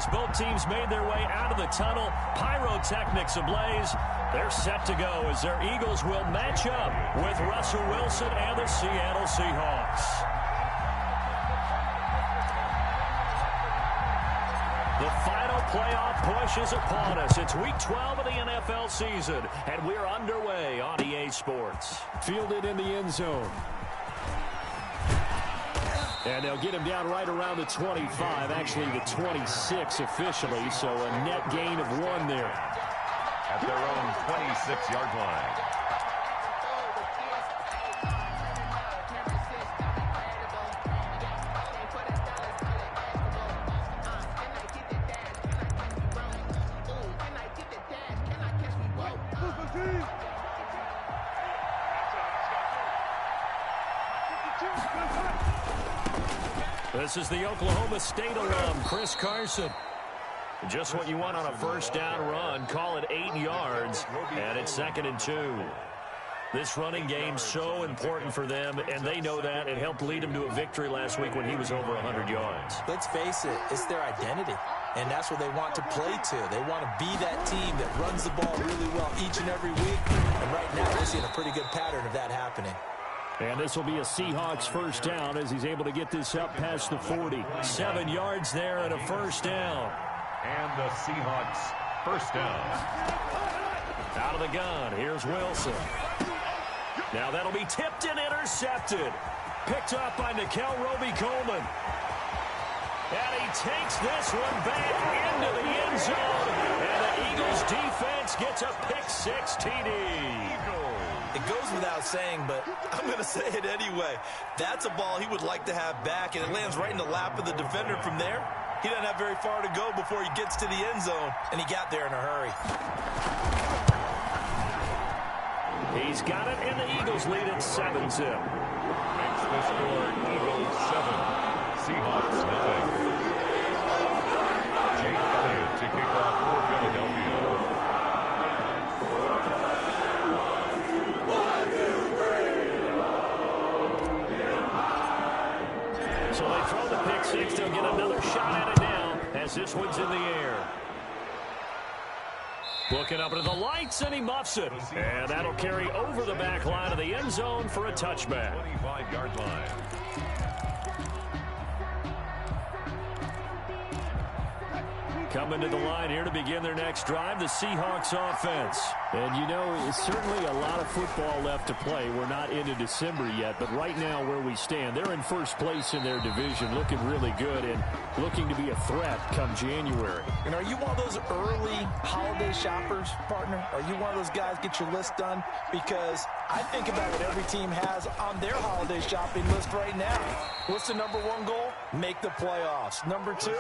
as both teams made their way out of the tunnel. Pyrotechnics ablaze. They're set to go as their Eagles will match up with Russell Wilson and the Seattle Seahawks. The final playoff push is upon us. It's Week 12 of the NFL season, and we're underway on EA Sports. Fielded in the end zone. And they'll get him down right around the 25, actually the 26 officially, so a net gain of 1 there. At their own 26-yard line. This is the Oklahoma State alum, Chris Carson. Just what you want on a first down run. Call it 8 yards, and it's 2nd and 2. This running game so important for them, and they know that. It helped lead them to a victory last week when he was over 100 yards. Let's face it, it's their identity, and that's what they want to play to. They want to be that team that runs the ball really well each and every week, and right now we're seeing a pretty good pattern of that happening. And this will be a Seahawks first down as he's able to get this up past the 40. 7 yards there and a first down. And the Seahawks first down. Out of the gun, here's Wilson. Now that'll be tipped and intercepted. Picked up by Nikel Roby-Coleman. And he takes this one back into the end zone. And the Eagles defense gets a pick-6 TD. It goes without saying, but I'm going to say it anyway. That's a ball he would like to have back, and it lands right in the lap of the defender from there. He doesn't have very far to go before he gets to the end zone, and he got there in a hurry. He's got it, and the Eagles lead at 7-0. Makes the score Eagles 7, Seahawks nothing. Jake Elliott to kick off for Philadelphia. So they throw the pick-6. They'll get another shot at it now as this one's in the air. Looking up into the lights, and he muffs it. And that'll carry over the back line of the end zone for a touchback. 25-yard line. Coming to the line here to begin their next drive, the Seahawks offense. And, you know, it's certainly a lot of football left to play. We're not into December yet, but right now where we stand, they're in first place in their division, looking really good and looking to be a threat come January. And are you one of those early holiday shoppers, partner? Are you one of those guys get your list done? Because I think about what every team has on their holiday shopping list right now. What's the number 1 goal? Make the playoffs. Number 2,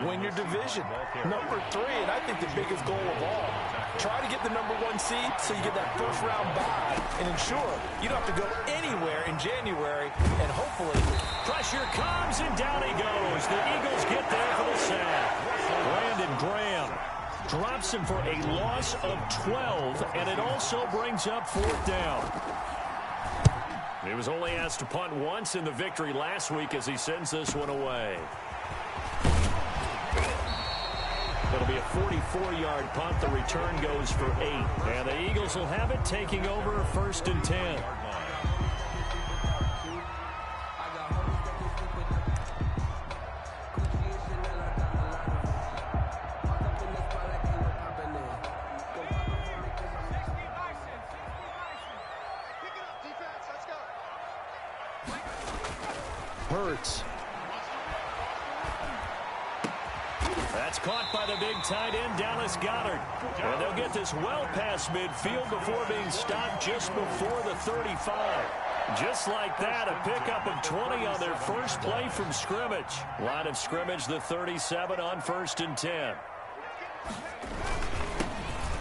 win your division. Number 3, and I think the biggest goal of all, try to get the number 1 seed so you get that first round bye and ensure you don't have to go anywhere in January, and hopefully pressure comes, and down he goes. The Eagles get there for the sack. Brandon Graham drops him for a loss of 12, and it also brings up 4th down. He was only asked to punt once in the victory last week as he sends this one away. It'll be a 44-yard punt. The return goes for 8. And the Eagles will have it, taking over 1st and 10. Hurts. That's caught by the big tight end, Dallas Goedert. And they'll get this well past midfield before being stopped just before the 35. Just like that, a pickup of 20 on their first play from scrimmage. Line of scrimmage, the 37 on 1st and 10.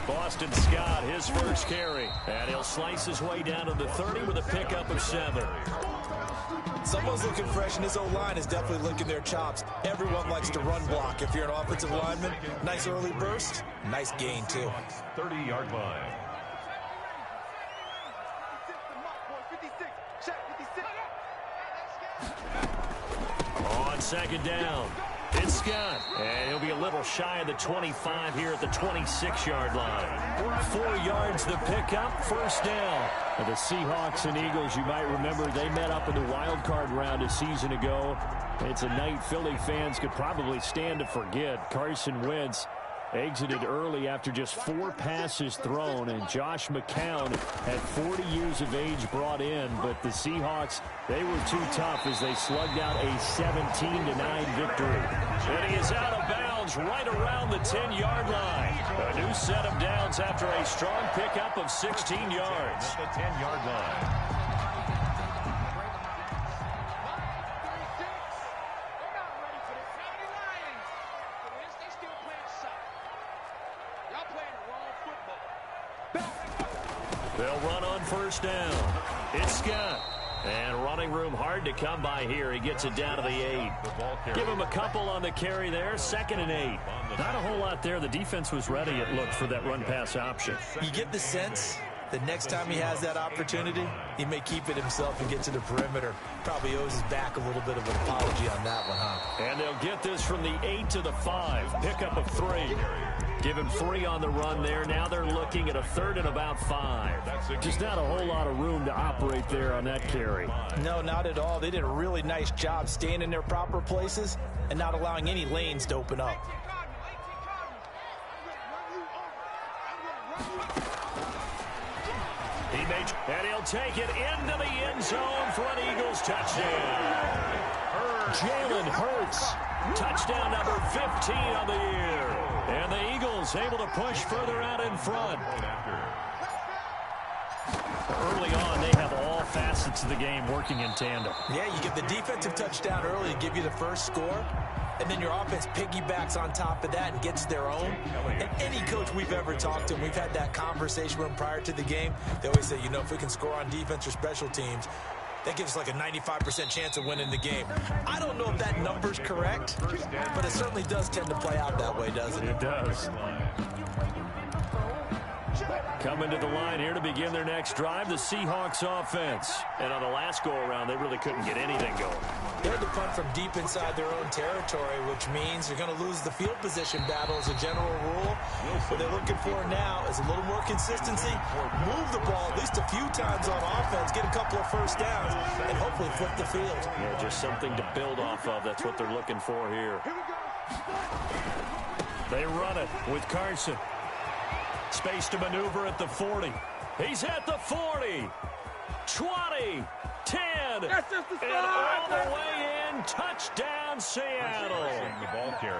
Boston Scott, his first carry. And he'll slice his way down to the 30 with a pickup of 7. Someone's looking fresh, and his O-line is definitely licking their chops. Everyone likes to run block. If you're an offensive lineman, nice early burst, nice gain, too. 30-yard line. On 2nd down, It's Scott, and he'll be a little shy of the 25 here at the 26-yard line. 4 yards the pickup, first down. And the Seahawks and Eagles, you might remember, they met up in the wild card round a season ago. It's a night Philly fans could probably stand to forget. Carson Wentz exited early after just 4 passes thrown, and Josh McCown had 40 years of age brought in, but the Seahawks, they were too tough as they slugged out a 17-9 victory. And he is out of bounds right around the 10-yard line. A new set of downs after a strong pickup of 16 yards. At the 10-yard line. They'll run on first down. It's Scott. And running room hard to come by here. He gets it down to the 8. Give him a couple on the carry there. 2nd and 8. Not a whole lot there. The defense was ready, it looked, for that run-pass option. You get the sense the next time he has that opportunity, he may keep it himself and get to the perimeter. Probably owes his back a little bit of an apology on that one, huh? And they'll get this from the 8 to the 5. Pickup of 3. Give him 3 on the run there. Now they're looking at a 3rd and about 5. Just not a whole lot of room to operate there on that carry. No, not at all. They did a really nice job staying in their proper places and not allowing any lanes to open up. And he'll take it into the end zone for an Eagles touchdown. Jalen Hurts. Touchdown number 15 on the year. And the Eagles able to push further out in front. Early on, they have all facets of the game working in tandem. Yeah, you get the defensive touchdown early to give you the first score. And then your offense piggybacks on top of that and gets their own. And any coach we've ever talked to, and we've had that conversation with them prior to the game, they always say, you know, if we can score on defense or special teams, that gives us like a 95% chance of winning the game. I don't know if that number's correct, but it certainly does tend to play out that way, doesn't it? It does. Coming to the line here to begin their next drive, the Seahawks offense. And on the last go-around, they really couldn't get anything going. They had to punt from deep inside their own territory, which means they're going to lose the field position battle as a general rule. What they're looking for now is a little more consistency, move the ball at least a few times on offense, get a couple of first downs, and hopefully flip the field. Yeah, just something to build off of. That's what they're looking for here. They run it with Carson. Space to maneuver at the 40. He's at the 40. 20. 10. And all the way in. Touchdown, Seattle.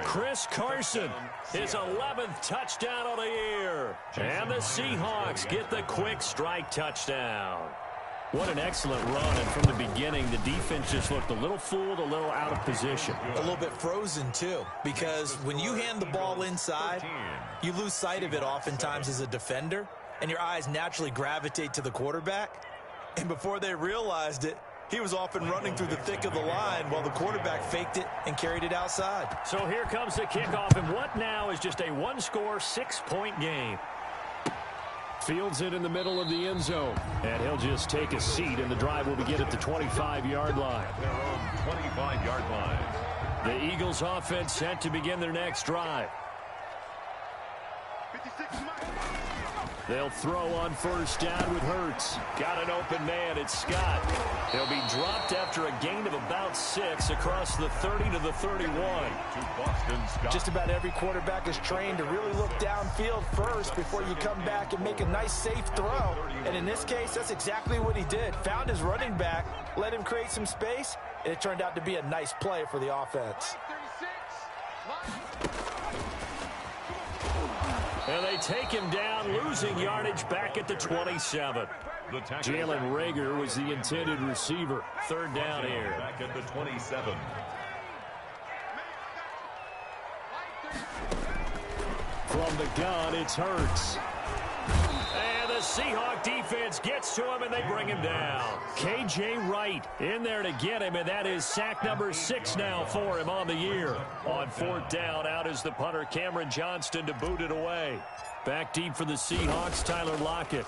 Chris Carson, his 11th touchdown of the year. And the Seahawks get the quick strike touchdown. What an excellent run, and from the beginning, the defense just looked a little fooled, a little out of position. A little bit frozen, too, because when you hand the ball inside, you lose sight of it oftentimes as a defender, and your eyes naturally gravitate to the quarterback. And before they realized it, he was off and running through the thick of the line while the quarterback faked it and carried it outside. So here comes the kickoff, and what now is just a one-score, 6-point game. Fields it in the middle of the end zone. And he'll just take a seat, and the drive will begin at the 25-yard line. Their own 25-yard line. The Eagles offense set to begin their next drive. They'll throw on first down with Hurts. Got an open man. It's Scott. He'll be dropped after a gain of about 6 across the 30 to the 31. Just about every quarterback is trained to really look downfield first before you come back and make a nice, safe throw. And in this case, that's exactly what he did. Found his running back, let him create some space, and it turned out to be a nice play for the offense. And they take him down, losing yardage back at the 27. Jalen Reagor was the intended receiver. Third down here. Back at the 27. From the gun, it's Hurts. And the Seahawk defense gets to him, and they bring him down. K.J. Wright in there to get him, and that is sack number 6 now for him on the year. On fourth down, out is the punter, Cameron Johnston, to boot it away. Back deep for the Seahawks, Tyler Lockett.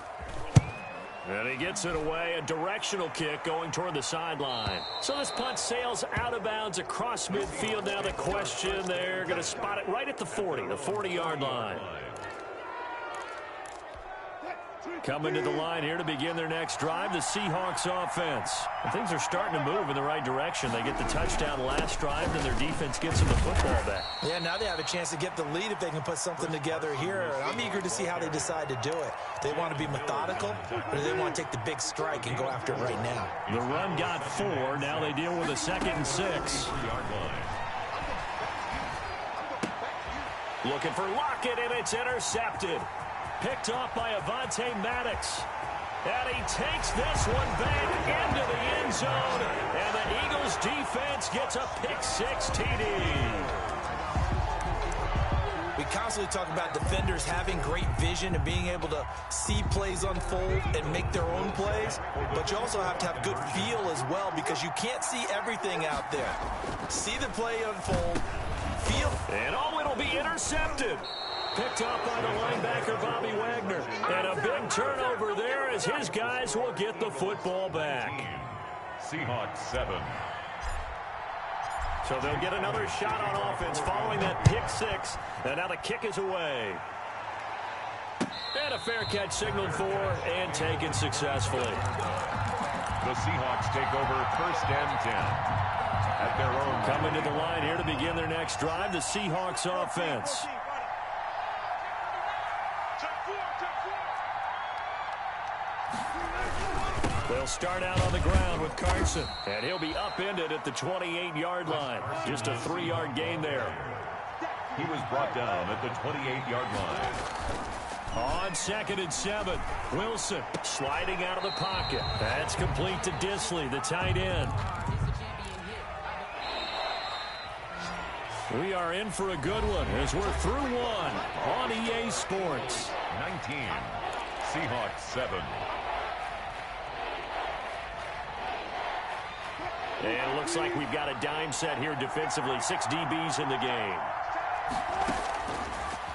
And he gets it away, a directional kick going toward the sideline. So this punt sails out of bounds across midfield. Now the question, they're going to spot it right at the 40-yard line. Coming to the line here to begin their next drive, the Seahawks offense. And things are starting to move in the right direction. They get the touchdown last drive, and their defense gets them the football back. Yeah, now they have a chance to get the lead if they can put something together here. I'm eager to see how they decide to do it. They want to be methodical, or do they want to take the big strike and go after it right now? The run got 4. Now they deal with a 2nd and 6. Looking for Lockett, and it's intercepted. Picked off by Avonte Maddox. And he takes this one back into the end zone. And the Eagles defense gets a pick-6 TD. We constantly talk about defenders having great vision and being able to see plays unfold and make their own plays. But you also have to have good feel as well, because you can't see everything out there. See the play unfold, feel. And it'll be intercepted. Picked up by the linebacker, Bobby Wagner. And a big turnover there as his guys will get the football back. Seahawks 7. So they'll get another shot on offense following that pick-6. And now the kick is away. And a fair catch signaled for and taken successfully. The Seahawks take over 1st and 10 at their own. Coming to the line here to begin their next drive, the Seahawks offense. They'll start out on the ground with Carson, and he'll be upended at the 28-yard line. Just a 3-yard gain there. He was brought down at the 28-yard line. On 2nd and 7, Wilson sliding out of the pocket. That's complete to Disley, the tight end. We are in for a good one as we're through one on EA Sports. 19, Seahawks 7. And it looks like we've got a dime set here defensively. 6 DBs in the game.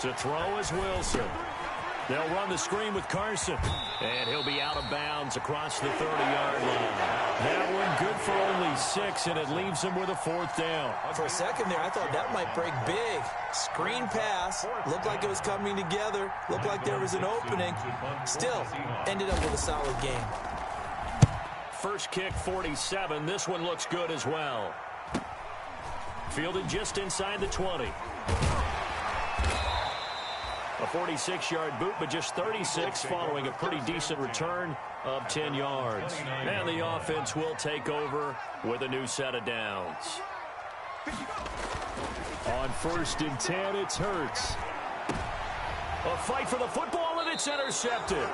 To throw is Wilson. They'll run the screen with Carson. And he'll be out of bounds across the 30-yard line. That one good for only 6, and it leaves him with a 4th down. For a second there, I thought that might break big. Screen pass. Looked like it was coming together. Looked like there was an opening. Still, ended up with a solid game. First kick, 47. This one looks good as well. Fielded just inside the 20. A 46-yard boot, but just 36 following a pretty decent return of 10 yards. And the offense will take over with a new set of downs. On 1st and 10, it's Hurts. A fight for the football, and it's intercepted.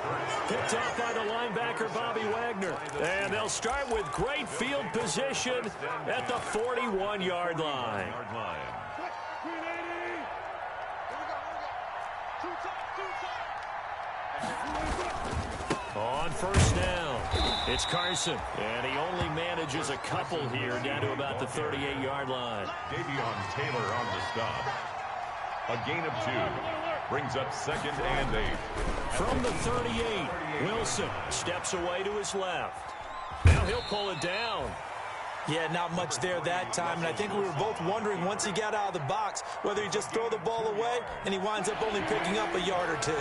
Picked up by the linebacker, Bobby Wagner. And they'll start with great field position at the 41-yard line. On 1st down, it's Carson. And he only manages a couple here down to about the 38-yard line. Davion Taylor on the stop. A gain of 2. Brings up 2nd and 8. From the 38, Wilson steps away to his left. Now he'll pull it down. Yeah, not much there that time, and I think we were both wondering once he got out of the box whether he'd just throw the ball away, and he winds up only picking up a yard or 2.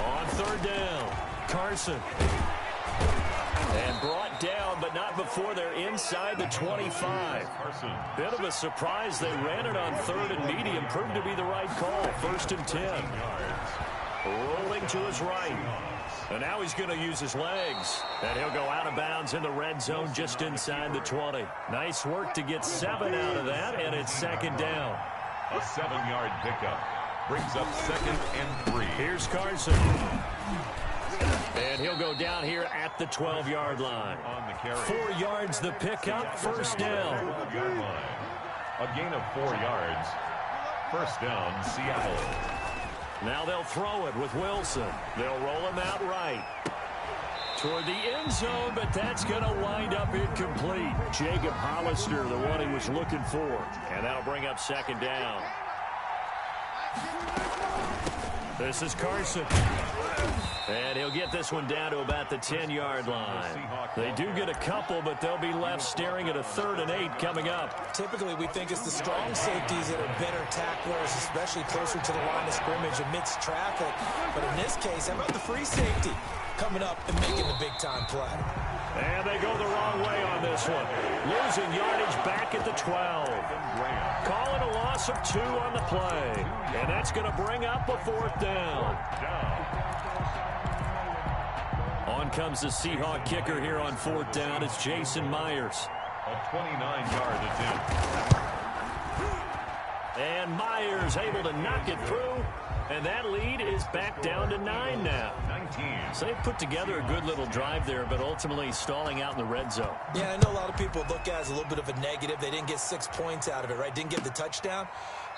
On 3rd down, Carson. And brought down, but not before they're inside the 25. Bit of a surprise. They ran it on 3rd and medium. Proved to be the right call. 1st and 10. Rolling to his right. And now he's going to use his legs. And he'll go out of bounds in the red zone just inside the 20. Nice work to get 7 out of that, and it's 2nd down. A 7-yard pickup. Brings up 2nd and 3. Here's Carson. And he'll go down here at the 12-yard line. On the carry. 4 yards the pickup, 1st down. 12-yard line. A gain of 4 yards. 1st down, Seattle. Now they'll throw it with Wilson. They'll roll him out right. Toward the end zone, but that's going to wind up incomplete. Jacob Hollister, the one he was looking for. And that'll bring up 2nd down. This is Carson. And he'll get this one down to about the 10-yard line. They do get a couple, but they'll be left staring at a 3rd and 8 coming up. Typically, we think it's the strong safeties that are better tacklers, especially closer to the line of scrimmage amidst traffic. But in this case, how about the free safety coming up and making the big-time play? And they go the wrong way on this one. Losing yardage back at the 12. Calling a loss of 2 on the play. And that's going to bring up a 4th down. On comes the Seahawk kicker here on 4th down. It's Jason Myers. A 29-yard attempt. And Myers able to knock it through. And that lead is back down to 9 now. 19. So they put together a good little drive there, but ultimately stalling out in the red zone. Yeah, I know a lot of people look at it as a little bit of a negative. They didn't get 6 points out of it, right? Didn't get the touchdown.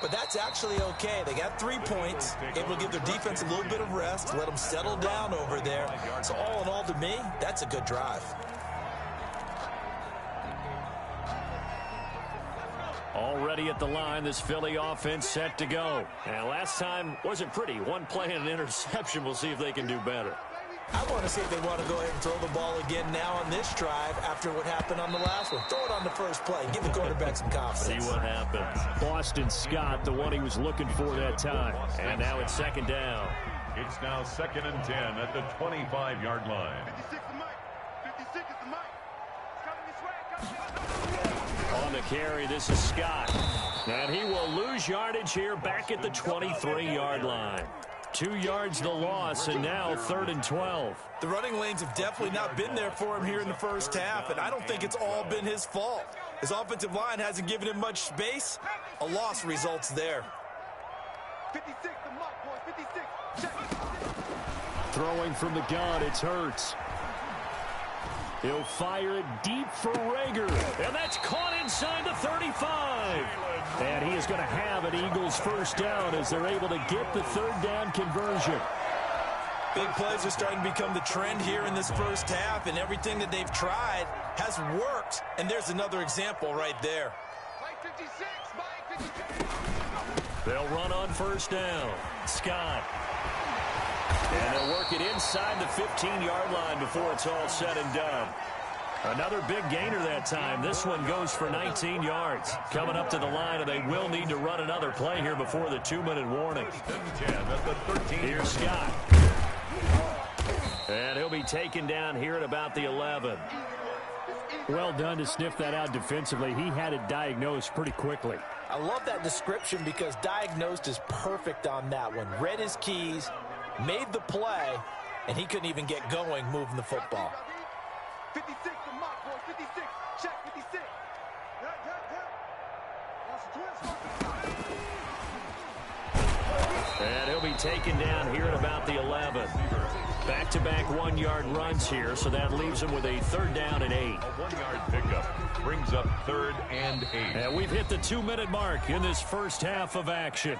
But that's actually okay. They got 3 points, able to give their defense a little bit of rest, let them settle down over there. So all in all, to me, that's a good drive. Already at the line, this Philly offense set to go. And last time wasn't pretty. 1 play and an interception. We'll see if they can do better. I want to see if they want to go ahead and throw the ball again now on this drive after what happened on the last one. Throw it on the first play. Give the quarterback some confidence. See what happens. Boston Scott, the one he was looking for that time. And now it's 2nd down. It's now 2nd and 10 at the 25-yard line. 56 the mic. 56 is the mic. It's coming this way. On the carry, this is Scott. And he will lose yardage here back at the 23-yard line. 2 yards the loss, and now 3rd and 12. The running lanes have definitely not been there for him here in the first half, and I don't think it's all been his fault. His offensive line hasn't given him much space. A loss results there. 56 the mic, boys. 56. Check. Throwing from the gun, it's Hurts. He'll fire it deep for Rager, and that's caught inside the 35. And he is going to have an Eagles first down as they're able to get the 3rd down conversion. Big plays are starting to become the trend here in this first half, and everything that they've tried has worked. And there's another example right there. Mike 56. Mike 56. They'll run on first down. Scott. And they'll work it inside the 15-yard line before it's all said and done. Another big gainer that time. This one goes for 19 yards. Coming up to the line, and they will need to run another play here before the 2-minute warning. 10 at the 13. Here's Scott. And he'll be taken down here at about the 11. Well done to sniff that out defensively. He had it diagnosed pretty quickly. I love that description because diagnosed is perfect on that one. Read his keys, made the play, and he couldn't even get going moving the football. 56 the mic, boys. 56. Check 56. And he'll be taken down here at about the 11. Back-to-back 1-yard runs here, so that leaves him with a 3rd down and 8. A 1-yard pickup brings up 3rd and 8. And we've hit the 2-minute mark in this first half of action.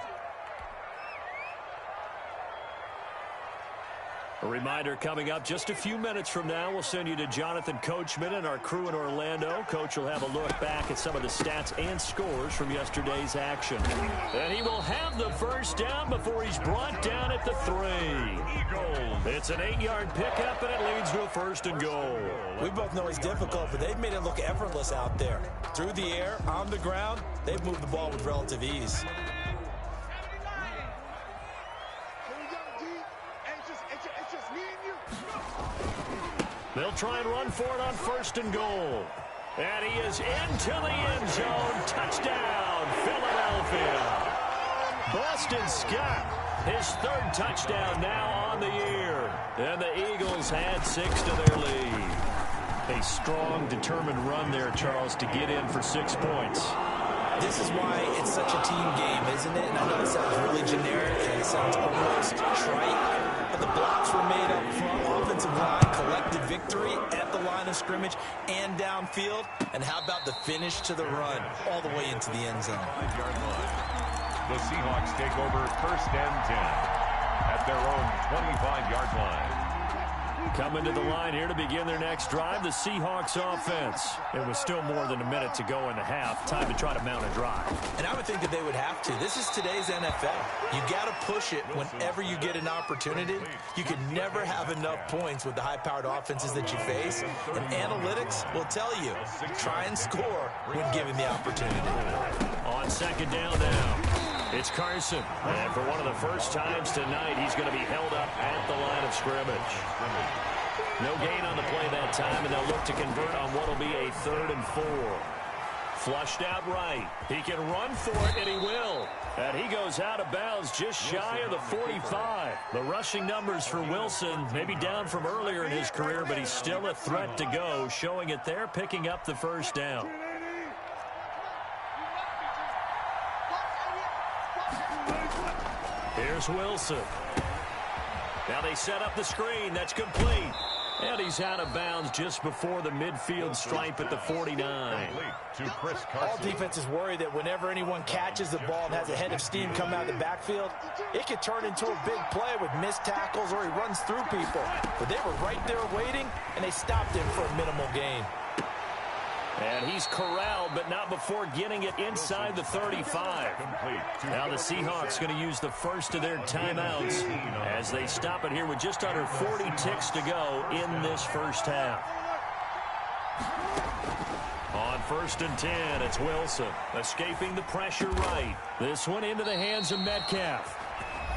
A reminder coming up just a few minutes from now, we'll send you to Jonathan Coachman and our crew in Orlando. Coach will have a look back at some of the stats and scores from yesterday's action. And he will have the first down before he's brought down at the 3. Eagles. It's an 8-yard pickup, and it leads to a 1st and goal. We both know it's difficult, but they've made it look effortless out there. Through the air, on the ground, they've moved the ball with relative ease. They'll try and run for it on 1st and goal. And he is into the end zone. Touchdown, Philadelphia. Boston Scott, his 3rd touchdown now on the year. And the Eagles add 6 to their lead. A strong, determined run there, Charles, to get in for 6 points. This is why it's such a team game, isn't it? And I know it sounds really generic and it sounds almost trite, but the blocks were made up front. Offensive line collected victory at the line of scrimmage and downfield. And how about the finish to the run all the way into the end zone? 5-yard line. The Seahawks take over 1st and 10 at their own 25-yard line. Coming to the line here to begin their next drive, the Seahawks offense. It was still more than a minute to go in the half. Time to try to mount a drive. And I would think that they would have to. This is today's NFL. You got to push it whenever you get an opportunity. You can never have enough points with the high-powered offenses that you face. And analytics will tell you, try and score when given the opportunity. On second down now, it's Carson. And for one of the first times tonight, he's going to be held up at the line of scrimmage. No gain on the play that time, and they'll look to convert on what will be a 3rd and 4. Flushed out right. He can run for it, and he will. And he goes out of bounds just shy of the 45. The rushing numbers for Wilson maybe down from earlier in his career, but he's still a threat to go, showing it there, picking up the first down. Here's Wilson. Now they set up the screen. That's complete. And he's out of bounds just before the midfield stripe at the 49. All defenses worry that whenever anyone catches the ball and has a head of steam come out of the backfield, it could turn into a big play with missed tackles or he runs through people. But they were right there waiting, and they stopped him for a minimal gain. And he's corralled, but not before getting it inside the 35. Now the Seahawks going to use the first of their timeouts as they stop it here with just under 40 ticks to go in this first half. On 1st and 10, it's Wilson escaping the pressure right. This one into the hands of Metcalf.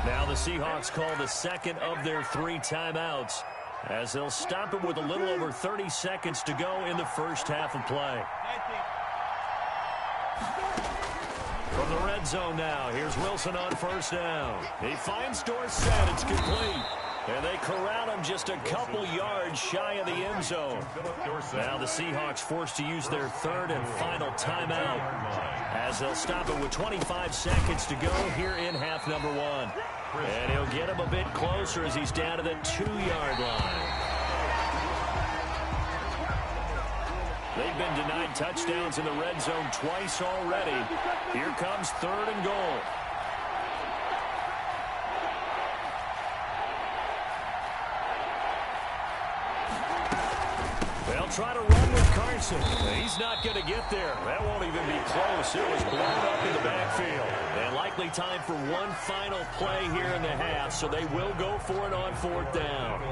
Now the Seahawks call the second of their 3 timeouts, as they'll stop it with a little over 30 seconds to go in the first half of play. From the red zone now, here's Wilson on 1st down. He finds Dorsett. It's complete. And they corral him just a couple yards shy of the end zone. Now the Seahawks forced to use their 3rd and final timeout, as they'll stop it with 25 seconds to go here in half number 1. And he'll get him a bit closer as he's down to the 2-yard line. They've been denied touchdowns in the red zone twice already. Here comes 3rd and goal. They'll try to run with Carson. He's not going to get there. That won't even be close. It was blown up in the backfield. And likely time for one final play here in the half, so they will go for it on 4th down.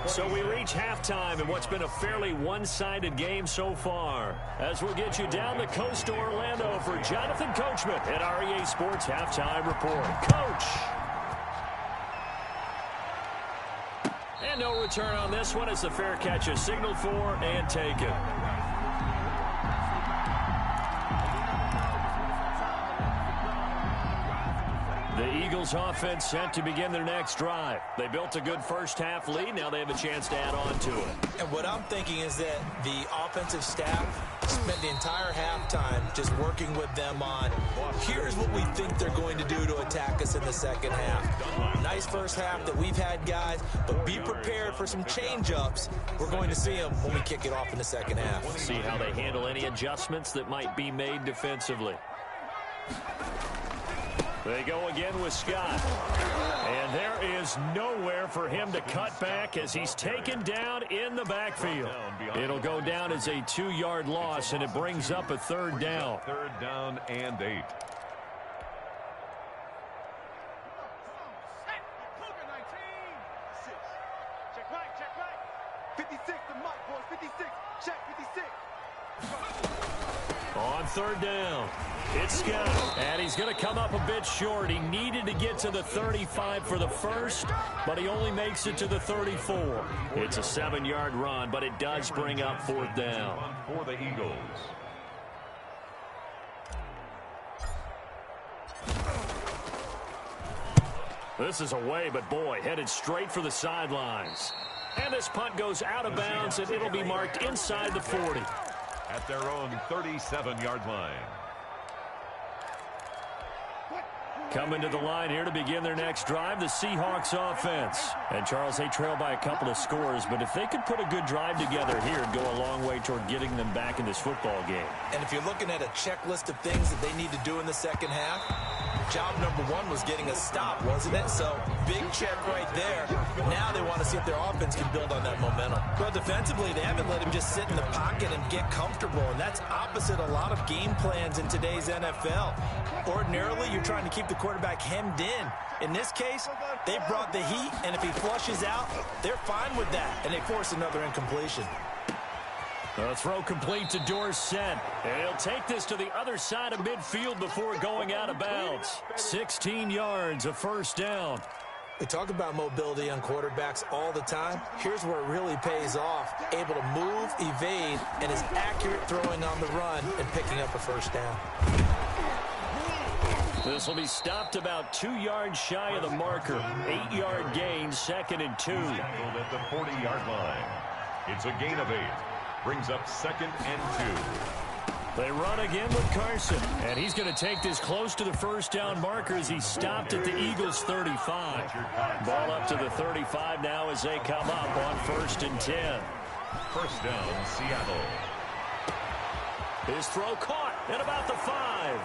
So we reach halftime in what's been a fairly one-sided game so far, as we'll get you down the coast to Orlando for Jonathan Coachman at REA Sports Halftime Report. Coach! And no return on this one as the fair catch is signaled for and taken. The Eagles offense set to begin their next drive. They built a good first half lead. Now they have a chance to add on to it. And what I'm thinking is that the offensive staff spent the entire halftime just working with them on, here's what we think they're going to do to attack us in the second half. Nice first half that we've had, guys, but be prepared for some change-ups. We're going to see them when we kick it off in the second half. See how they handle any adjustments that might be made defensively. They go again with Scott. And there is nowhere for him to cut back as he's taken down in the backfield. It'll go down as a 2-yard loss, and it brings up a 3rd down. 3rd down and 8. Check right. 56, the mic, boys. 56. Check 56. On 3rd down, it's Scott, and he's going to come up a bit short. He needed to get to the 35 for the first, but he only makes it to the 34. It's a 7-yard run, but it does bring up 4th down. For the Eagles. This is away, but boy, headed straight for the sidelines. And this punt goes out of bounds, and it'll be marked inside the 40. At their own 37-yard line. Coming to the line here to begin their next drive, the Seahawks offense. And Charles, they trail by a couple of scores, but if they could put a good drive together here, it'd go a long way toward getting them back in this football game. And if you're looking at a checklist of things that they need to do in the second half, job number one was getting a stop, wasn't it? So, big check right there. Now they want to see if their offense can build on that momentum. Well, defensively, they haven't let him just sit in the pocket and get comfortable, and that's opposite a lot of game plans in today's NFL. Ordinarily, you're trying to keep the quarterback hemmed in. In this case, they brought the heat, and if he flushes out, they're fine with that, and they force another incompletion. The throw complete to Dorsett. And he'll take this to the other side of midfield before going out of bounds. 16 yards, a first down. We talk about mobility on quarterbacks all the time. Here's where it really pays off. Able to move, evade, and is accurate throwing on the run and picking up a first down. This will be stopped about 2 yards shy of the marker. 8-yard gain, 2nd and 2. At the 40-yard line. It's a gain of 8. Brings up 2nd and 2. They run again with Carson, and he's going to take this close to the first down marker as he stopped at the Eagles' 35. Ball up to the 35 now as they come up on 1st and 10. First down, Seattle. His throw caught at about the 5.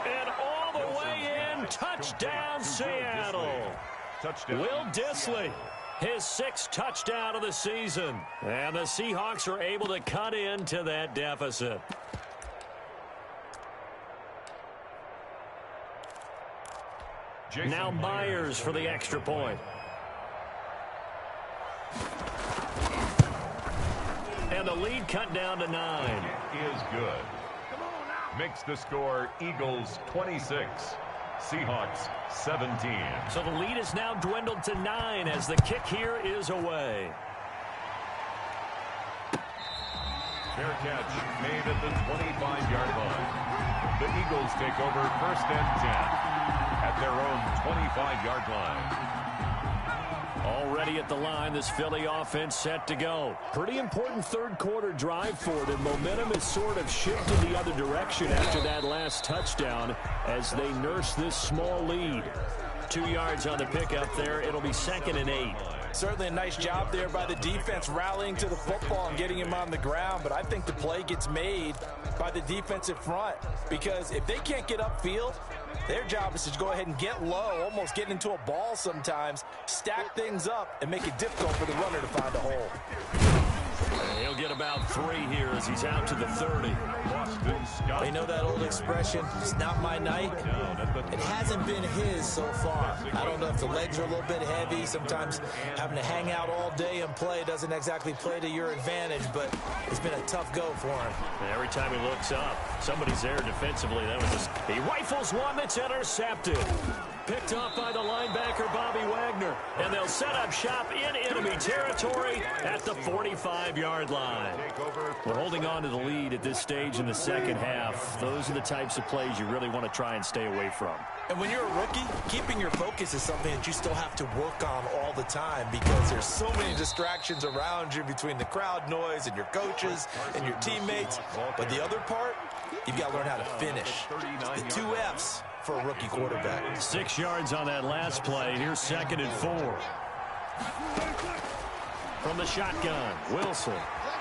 And all the way in, touchdown Seattle. Touchdown. Will Dissly. His 6th touchdown of the season. And the Seahawks are able to cut into that deficit. Now Myers for the extra point. And the lead cut down to 9. Is good. Makes the score Eagles 26. Seahawks 17. So the lead is now dwindled to 9 as the kick here is away. Fair catch made at the 25-yard line. The Eagles take over 1st and 10 at their own 25-yard line. Already at the line, this Philly offense set to go. Pretty important third-quarter drive for them. Momentum has sort of shifted the other direction after that last touchdown as they nurse this small lead. 2 yards on the pickup there. It'll be 2nd and 8. Certainly a nice job there by the defense rallying to the football and getting him on the ground, but I think the play gets made by the defensive front because if they can't get upfield, their job is to go ahead and get low, almost get into a ball sometimes, stack things up, and make it difficult for the runner to find a hole. He'll get about 3 here as he's out to the 30. They know that old expression, it's not my night. It hasn't been his so far. I don't know if the legs are a little bit heavy. Sometimes having to hang out all day and play doesn't exactly play to your advantage, but it's been a tough go for him. And every time he looks up, somebody's there defensively. That was just, he rifles one that's intercepted. Picked off by the linebacker, Bobby Wagner. And they'll set up shop in enemy territory at the 45-yard line. We're holding on to the lead at this stage in the second half. Those are the types of plays you really want to try and stay away from. And when you're a rookie, keeping your focus is something that you still have to work on all the time because there's so many distractions around you between the crowd noise and your coaches and your teammates. But the other part, you've got to learn how to finish. The 2 F's for a rookie quarterback. 6 yards on that last play. Here's 2nd and 4. From the shotgun, Wilson.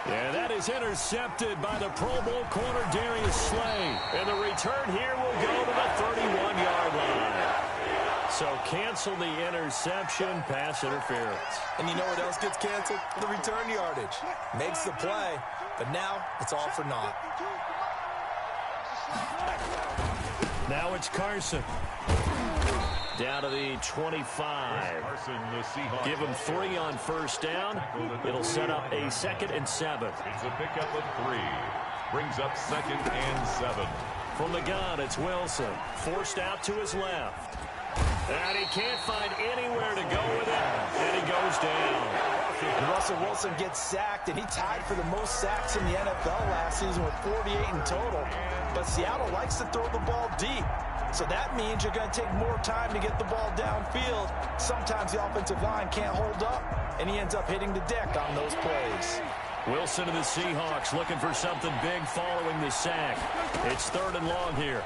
And that is intercepted by the Pro Bowl corner, Darius Slay. And the return here will go to the 31-yard line. So cancel the interception, pass interference. And you know what else gets canceled? The return yardage. Makes the play, but now it's all for naught. Now it's Carson. Down to the 25. Give him 3 on first down. It'll set up a 2nd and 7. It's a pickup of 3. Brings up 2nd and 7. From the gun, it's Wilson. Forced out to his left. And he can't find anywhere to go with it. And he goes down. Russell Wilson gets sacked, and he tied for the most sacks in the NFL last season with 48 in total. But Seattle likes to throw the ball deep. So that means you're going to take more time to get the ball downfield. Sometimes the offensive line can't hold up, and he ends up hitting the deck on those plays. Wilson and the Seahawks looking for something big following the sack. It's 3rd and long here.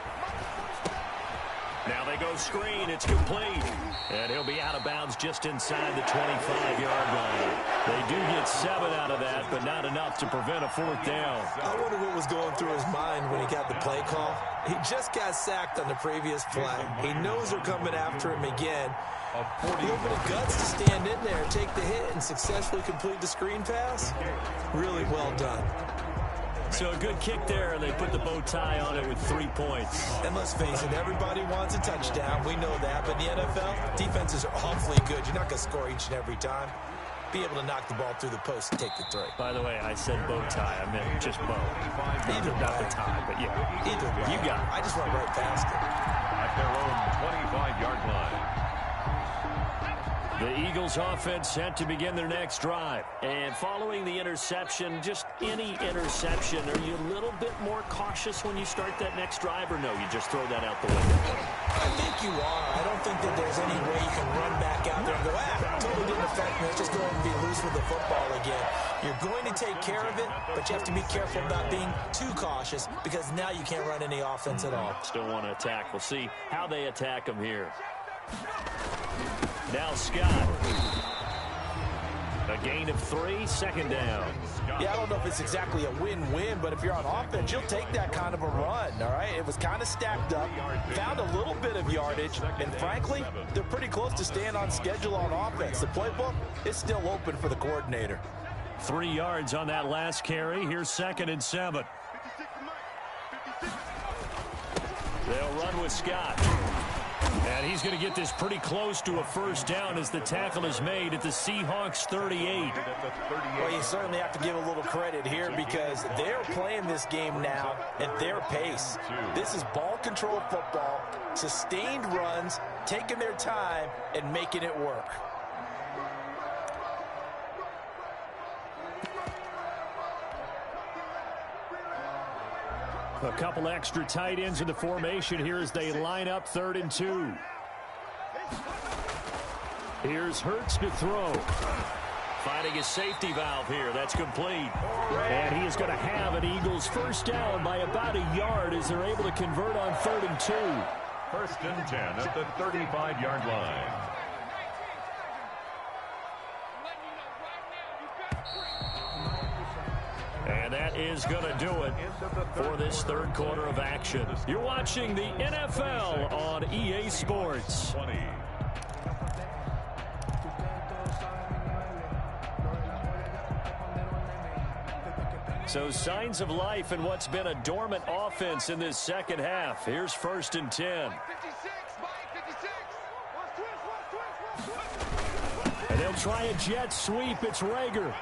Now they go screen. It's complete. And he'll be out of bounds just inside the 25-yard line. They do get 7 out of that, but not enough to prevent a 4th down. I wonder what was going through his mind when he got the play call. He just got sacked on the previous play. He knows they're coming after him again. A little bit of guts to stand in there, take the hit, and successfully complete the screen pass. Really well done. So a good kick there, and they put the bow tie on it with 3 points. And let's face it, everybody wants a touchdown. We know that. But in the NFL, defenses are awfully good. You're not going to score each and every time. Be able to knock the ball through the post and take the 3. By the way, I said bow tie. I meant just bow. Either not the tie, but yeah. Either way. You got it. I just went right past it. At their own 25-yard line. The Eagles offense set to begin their next drive. And following the interception, just any interception, are you a little bit more cautious when you start that next drive, or no, you just throw that out the window? I think you are. I don't think that there's any way you can run back out there and go, totally didn't affect me. Let's just go ahead and be loose with the football again. You're going to take care of it, but you have to be careful about being too cautious because now you can't run any offense at all. Still want to attack. We'll see how they attack them here. Now Scott. A gain of 3, 2nd down. Yeah, I don't know if it's exactly a win-win, but if you're on offense, you'll take that kind of a run, all right? It was kind of stacked up, found a little bit of yardage, and frankly, they're pretty close to staying on schedule on offense. The playbook is still open for the coordinator. 3 yards on that last carry. Here's 2nd and 7. They'll run with Scott. And he's going to get this pretty close to a 1st down as the tackle is made at the Seahawks 38. Well, you certainly have to give a little credit here because they're playing this game now at their pace. This is ball control football, sustained runs, taking their time, and making it work. A couple extra tight ends in the formation here as they line up 3rd and 2. Here's Hurts to throw. Finding his safety valve here. That's complete. And he is going to have an Eagles 1st down by about a yard as they're able to convert on 3rd and 2. 1st and 10 at the 35-yard line. And that is going to do it for this 3rd quarter of action. You're watching the NFL on EA Sports. 20. So signs of life in what's been a dormant offense in this 2nd half. Here's 1st and 10. And they'll try a jet sweep. It's Rager.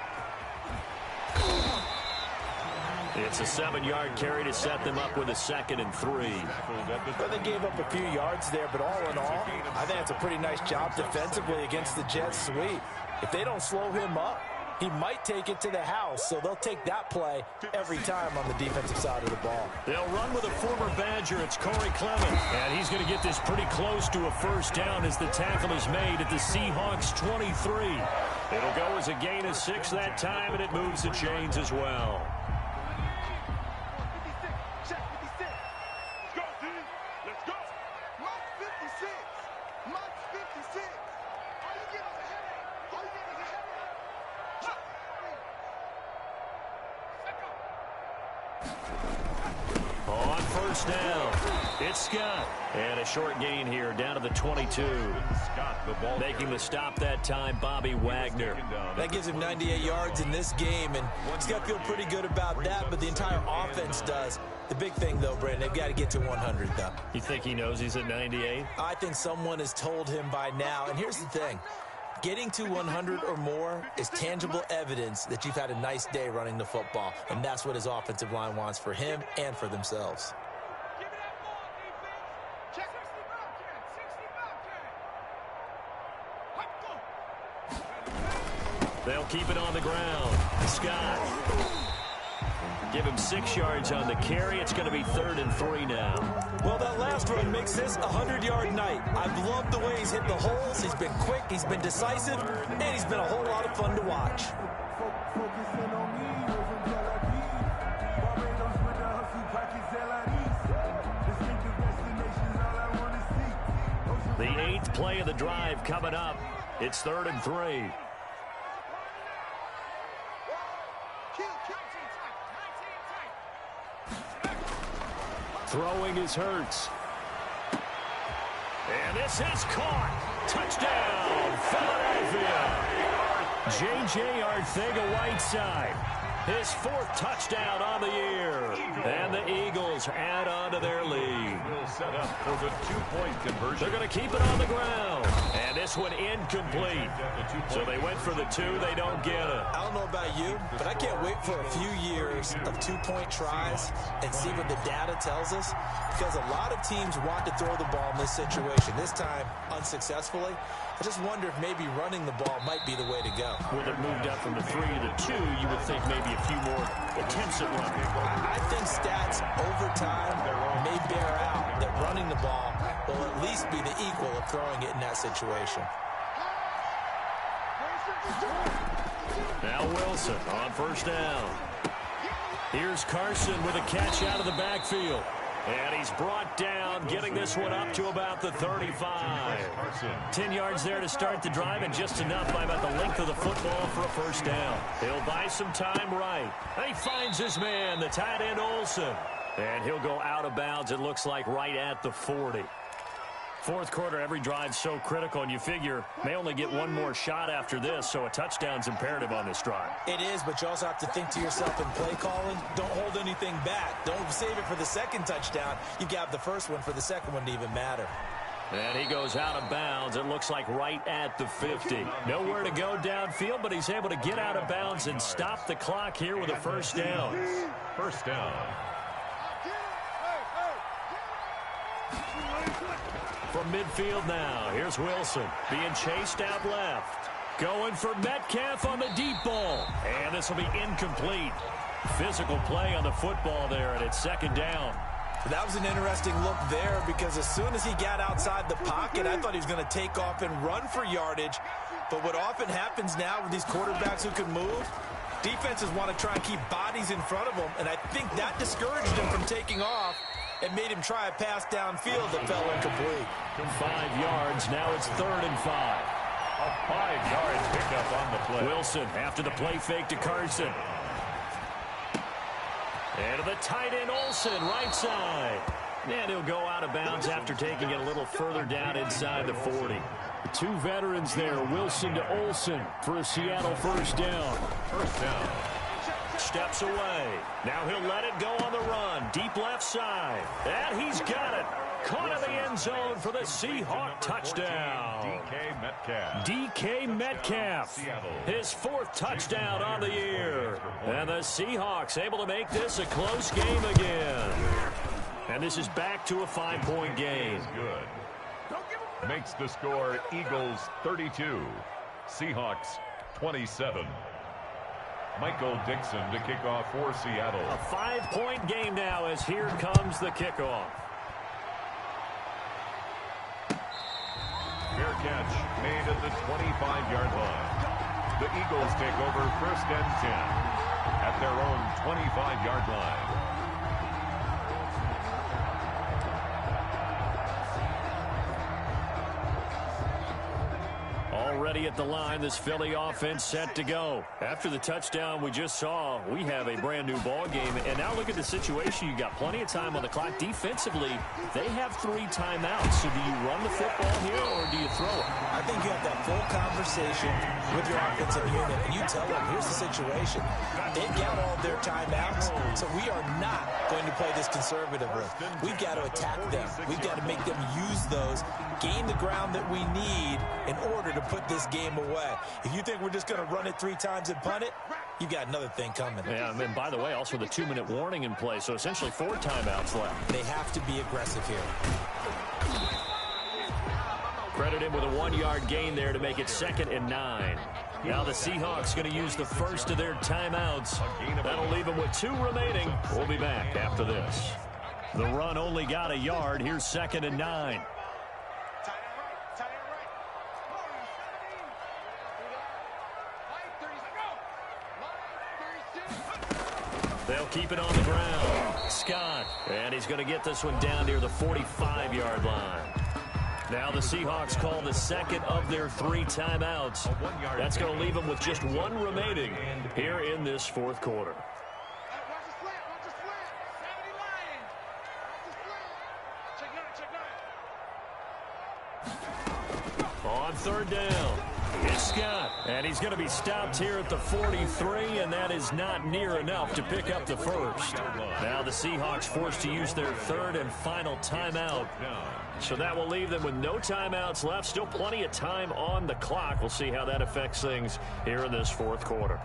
It's a 7-yard carry to set them up with a 2nd and 3. Well, they gave up a few yards there, but all in all, I think it's a pretty nice job defensively against the jet sweep. If they don't slow him up, he might take it to the house, so they'll take that play every time on the defensive side of the ball. They'll run with a former Badger. It's Corey Clement, and he's going to get this pretty close to a 1st down as the tackle is made at the Seahawks 23. It'll go as a gain of 6 that time, and it moves the chains as well. On 1st down, it's Scott. And a short gain here down to the 22. Making the stop that time, Bobby Wagner. That gives him 98 yards in this game, and he's got to feel pretty good about that, but the entire offense does. The big thing, though, Brandon, they've got to get to 100, though. You think he knows he's at 98? I think someone has told him by now, and here's the thing. Getting to 100 or more is tangible evidence that you've had a nice day running the football, and that's what his offensive line wants for him and for themselves. They'll keep it on the ground. Scott. Give him 6 yards on the carry. It's going to be 3rd and 3 now. Well, that last run makes this a 100-yard night. I've loved the way he's hit the holes. He's been quick, he's been decisive, and he's been a whole lot of fun to watch. The 8th play of the drive coming up. It's 3rd and 3. Throwing is Hurts. And this is caught. Touchdown, Philadelphia. J.J. Arcega-Whiteside. His 4th touchdown on the year. And the Eagles add on to their lead. Will set up for the 2-point conversion. They're going to keep it on the ground. And this one incomplete. So they went for the 2. They don't get it. I don't know about you, but I can't wait for a few years of 2-point tries and see what the data tells us. Because a lot of teams want to throw the ball in this situation. This time, unsuccessfully. I just wonder if maybe running the ball might be the way to go. With it moved up from the 3 to the 2, you would think maybe a few more attempts at running. I think stats over time may bear out that running the ball will at least be the equal of throwing it in that situation. Now Wilson on 1st down. Here's Carson with a catch out of the backfield. And he's brought down, getting this one up to about the 35. 10 yards there to start the drive, and just enough by about the length of the football for a 1st down. He'll buy some time right. And he finds his man, the tight end Olsen. And he'll go out of bounds, it looks like, right at the 40. 4th quarter, every drive's so critical, and you figure may only get one more shot after this, so a touchdown's imperative on this drive. It is, but you also have to think to yourself in play calling, don't hold anything back. Don't save it for the 2nd touchdown. You got the 1st one for the 2nd one to even matter. And he goes out of bounds, it looks like right at the 50. Nowhere to go downfield, but he's able to get out of bounds and stop the clock here with a 1st down. 1st down. From midfield now, here's Wilson being chased out left. Going for Metcalf on the deep ball. And this will be incomplete. Physical play on the football there, and it's 2nd down. That was an interesting look there because as soon as he got outside the pocket, I thought he was going to take off and run for yardage. But what often happens now with these quarterbacks who can move, defenses want to try and keep bodies in front of them, and I think that discouraged him from taking off and made him try a pass downfield that fell incomplete. 5 yards, now it's 3rd and 5. A 5-yard pickup on the play. Wilson after the play fake to Carson. And to the tight end Olsen, right side. And he'll go out of bounds after taking it a little further down inside the 40. 2 veterans there, Wilson to Olsen for a Seattle 1st down. 1st down. Steps away. Now he'll let it go on the run. Deep left side. And he's got it. Caught in the end zone for the Seahawk touchdown. DK Metcalf. DK Metcalf. His 4th touchdown on the year. And the Seahawks able to make this a close game again. And this is back to a 5-point game. Good. Makes the score Eagles 32. Seahawks 27. Michael Dixon to kick off for Seattle. A 5-point game now as here comes the kickoff. Fair catch made at the 25-yard line. The Eagles take over 1st and 10 at their own 25-yard line. Already at the line, this Philly offense set to go. After the touchdown we just saw, we have a brand new ball game. And now look at the situation. You got plenty of time on the clock. Defensively, they have 3 timeouts. So do you run the football here or do you throw it? I think you have that full conversation with your offensive unit, and you tell them, here's the situation. They've got all their timeouts, so we are not going to play this conservatively. We've got to attack them. We've got to make them use those, gain the ground that we need in order to put this game away. If you think we're just going to run it 3 times and punt it, you got another thing coming. Yeah, and by the way, also the 2-minute warning in play, so essentially 4 timeouts left. They have to be aggressive here. Credit him with a 1-yard gain there to make it 2nd and 9. Now the Seahawks going to use the first of their timeouts. That'll leave them with 2 remaining. We'll be back after this. The run only got a yard. Here's 2nd and 9. They'll keep it on the ground. Scott. And he's going to get this one down near the 45-yard line. Now the Seahawks call the second of their 3 timeouts. That's going to leave them with just 1 remaining here in this fourth quarter. On third down, it's Scott. And he's going to be stopped here at the 43, and that is not near enough to pick up the first. Now the Seahawks forced to use their 3rd and final timeout. So that will leave them with no timeouts left. Still plenty of time on the clock. We'll see how that affects things here in this fourth quarter.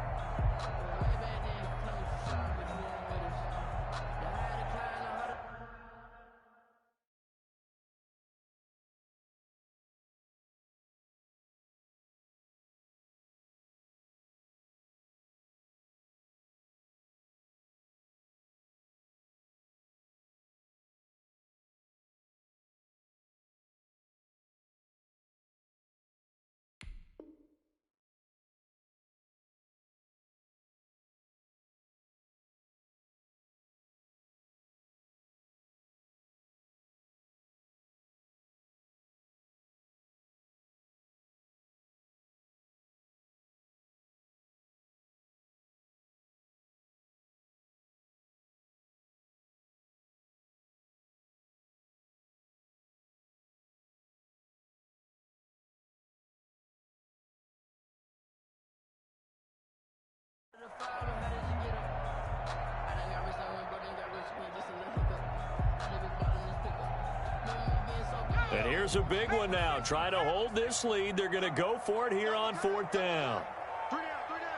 And here's a big one now. Trying to hold this lead. They're going to go for it here on 4th down. 3 down, 3 down.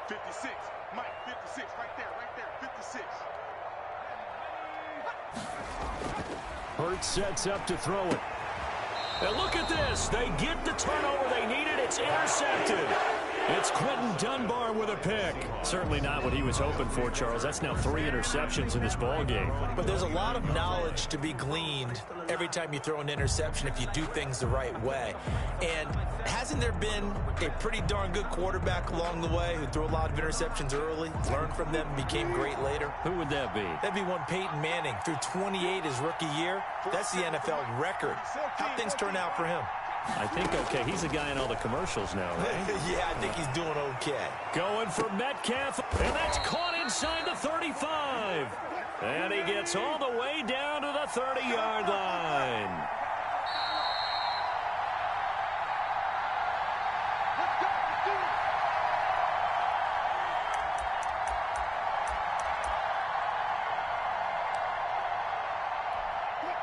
56. Mike, 56. Right there, 56. Hurts sets up to throw it. And look at this. They get the turnover they needed. It's intercepted. It's Quentin Dunbar with a pick. Certainly not what he was hoping for, Charles. That's now 3 interceptions in this ball game. But there's a lot of knowledge to be gleaned every time you throw an interception if you do things the right way. And hasn't there been a pretty darn good quarterback along the way who threw a lot of interceptions early, learned from them, and became great later? Who would that be? That'd be one Peyton Manning. Threw 28 his rookie year. That's the NFL record. How'd things turn out for him? I think okay. He's a guy in all the commercials now, right? Yeah, I think he's doing okay. Going for Metcalf, and that's caught inside the 35. And he gets all the way down to the 30-yard line.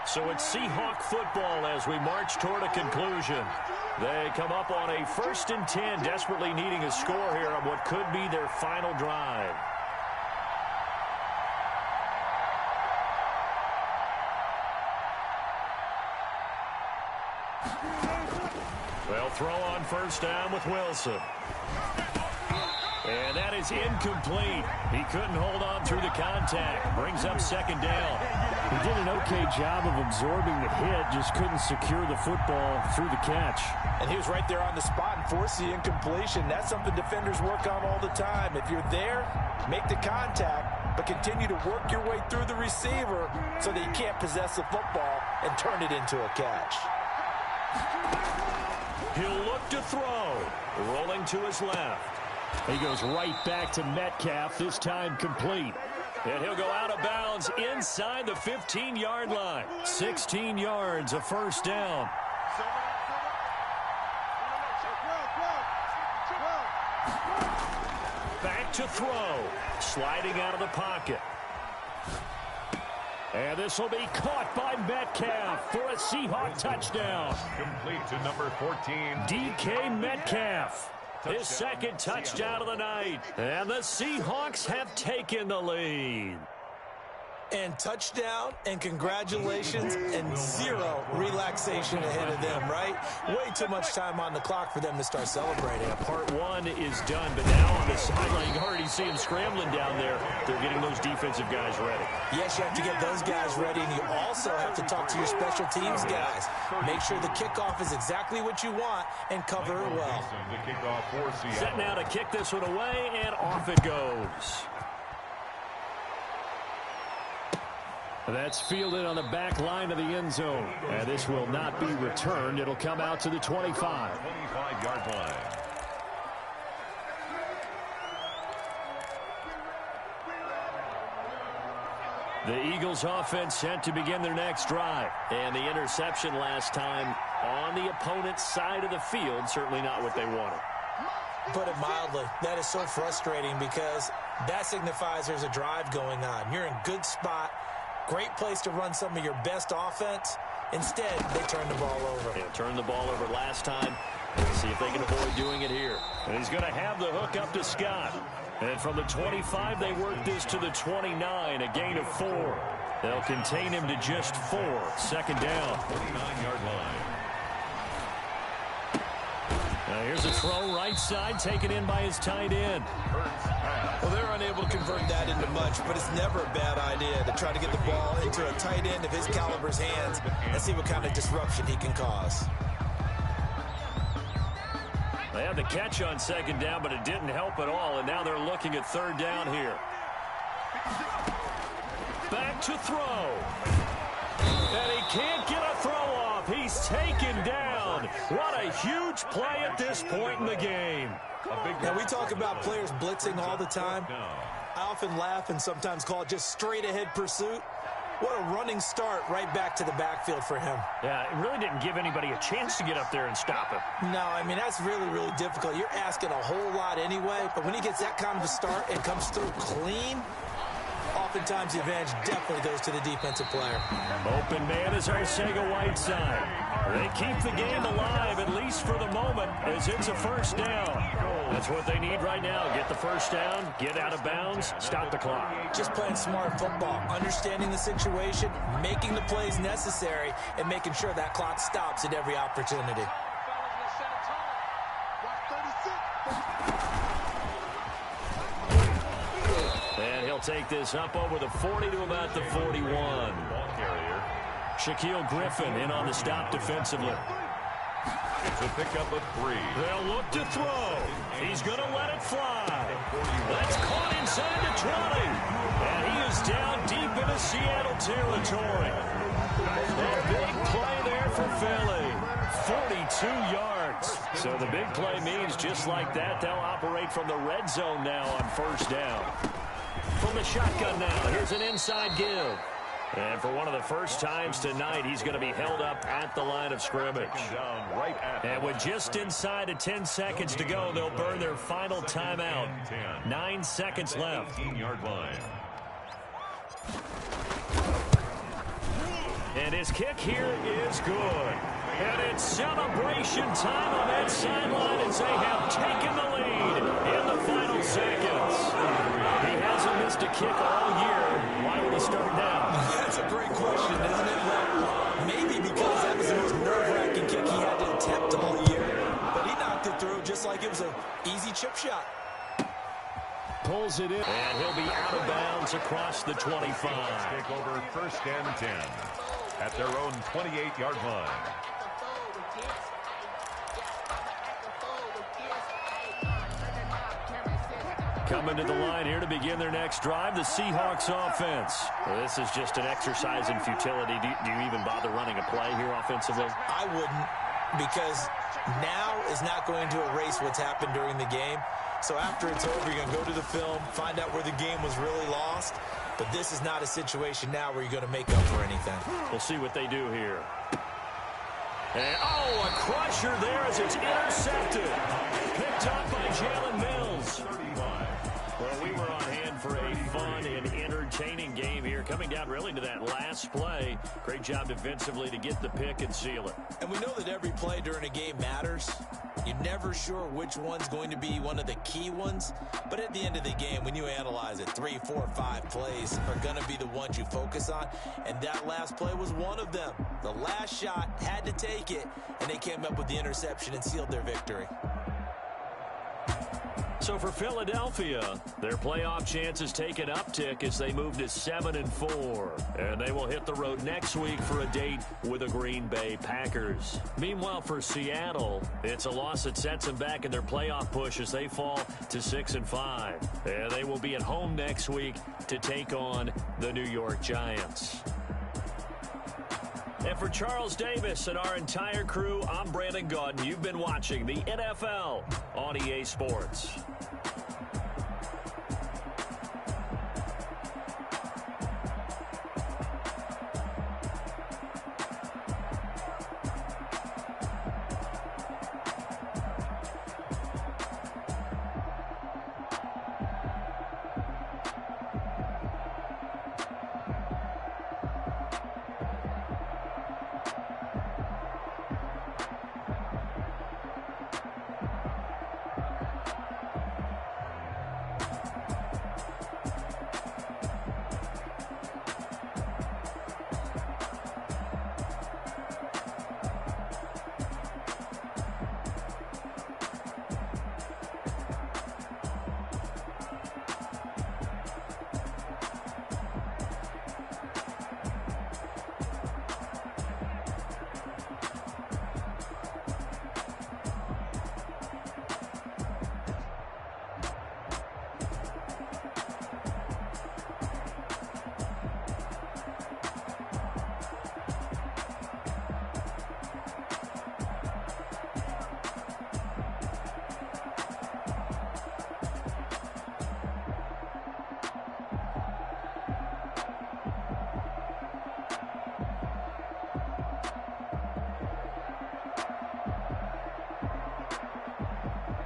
So it's Seahawk football as we march toward a conclusion. They come up on a 1st and 10, desperately needing a score here on what could be their final drive. Well, throw on 1st down with Wilson. And that is incomplete. He couldn't hold on through the contact. Brings up 2nd down. He did an okay job of absorbing the hit, just couldn't secure the football through the catch. And he was right there on the spot and forced the incompletion. That's something defenders work on all the time. If you're there, make the contact, but continue to work your way through the receiver so that you can't possess the football and turn it into a catch. He'll look to throw. Rolling to his left. He goes right back to Metcalf, this time complete. And he'll go out of bounds inside the 15-yard line. 16 yards, a 1st down. Back to throw. Sliding out of the pocket. And this will be caught by Metcalf for a Seahawk touchdown. Complete to number 14. DK Metcalf. His 2nd touchdown of the night. And the Seahawks have taken the lead. And touchdown and congratulations and 0 relaxation ahead of them, right? Way too much time on the clock for them to start celebrating. Part 1 is done, but now on the sideline, you can already see them scrambling down there. They're getting those defensive guys ready. Yes, you have to get those guys ready, and you also have to talk to your special teams guys. Make sure the kickoff is exactly what you want and cover it well. Set now to kick this one away, and off it goes. That's fielded on the back line of the end zone. And this will not be returned. It'll come out to the 25. 25-yard line. The Eagles offense set to begin their next drive. And the interception last time on the opponent's side of the field, certainly not what they wanted. Put it mildly, that is so frustrating because that signifies there's a drive going on. You're in good spot, great place to run some of your best offense. Instead, they turn the ball over. Yeah, turned the ball over last time. Let's see if they can avoid doing it here. And he's going to have the hook up to Scott. And from the 25, they work this to the 29, a gain of 4. They'll contain him to just 4. Second down. 29-yard line. Now here's a throw right side, taken in by his tight end. Well, they're unable to convert that into much, but it's never a bad idea to try to get the ball into a tight end of his caliber's hands and see what kind of disruption he can cause. They had the catch on second down, but it didn't help at all, and now they're looking at third down here. Back to throw. And he can't get a throw off. He's taken down. What a huge play at this point in the game. Now, we talk about players blitzing all the time. I often laugh and sometimes call it just straight-ahead pursuit. What a running start right back to the backfield for him. Yeah, it really didn't give anybody a chance to get up there and stop him. No, I mean, that's really, really difficult. You're asking a whole lot anyway, but when he gets that kind of a start and comes through clean, oftentimes the advantage definitely goes to the defensive player. Open man is Arcega-Whiteside. They keep the game alive, at least for the moment, as it's a first down. That's what they need right now. Get the first down, get out of bounds, stop the clock. Just playing smart football, understanding the situation, making the plays necessary, and making sure that clock stops at every opportunity. And he'll take this up over the 40 to about the 41. Ball carrier. Shaquille Griffin in on the stop defensively. It's a pickup of 3. They'll look to throw. He's going to let it fly. That's caught inside the 20. And he is down deep into Seattle territory. A big play there for Philly. 42 yards. So the big play means just like that, they'll operate from the red zone now on first down. From the shotgun now, here's an inside give. And for one of the first times tonight, he's going to be held up at the line of scrimmage. Down right at and with just inside of 10 seconds to go, they'll burn their final timeout. 9 seconds left. 18-yard line. And his kick here is good. And it's celebration time on that sideline as they have taken the lead in the final seconds. He hasn't missed a kick all year. Why would he start now? That's a great question, isn't it? Well, maybe because that was the most nerve-wracking kick he had to attempt all year. But he knocked it through just like it was an easy chip shot. Pulls it in. And he'll be out of bounds across the 25. Take over first and 10 at their own 28-yard line. Coming to the line here to begin their next drive, the Seahawks offense. Well, this is just an exercise in futility. Do you even bother running a play here offensively? I wouldn't, because now is not going to erase what's happened during the game. So after it's over, you're going to go to the film, find out where the game was really lost. But this is not a situation now where you're going to make up for anything. We'll see what they do here. And, oh, a crusher there as it's intercepted. Picked up by Jalen Mills. Well, we were on hand for a fun and entertaining game here. Coming down really to that last play. Great job defensively to get the pick and seal it. And we know that every play during a game matters. You're never sure which one's going to be one of the key ones. But at the end of the game, when you analyze it, 3, 4, 5 plays are going to be the ones you focus on. And that last play was one of them. The last shot had to take it, and they came up with the interception and sealed their victory. So for Philadelphia, their playoff chances take an uptick as they move to 7-4. And they will hit the road next week for a date with the Green Bay Packers. Meanwhile, for Seattle, it's a loss that sets them back in their playoff push as they fall to 6-5. And they will be at home next week to take on the New York Giants. And for Charles Davis and our entire crew, I'm Brandon Gaudin. You've been watching the NFL on EA Sports.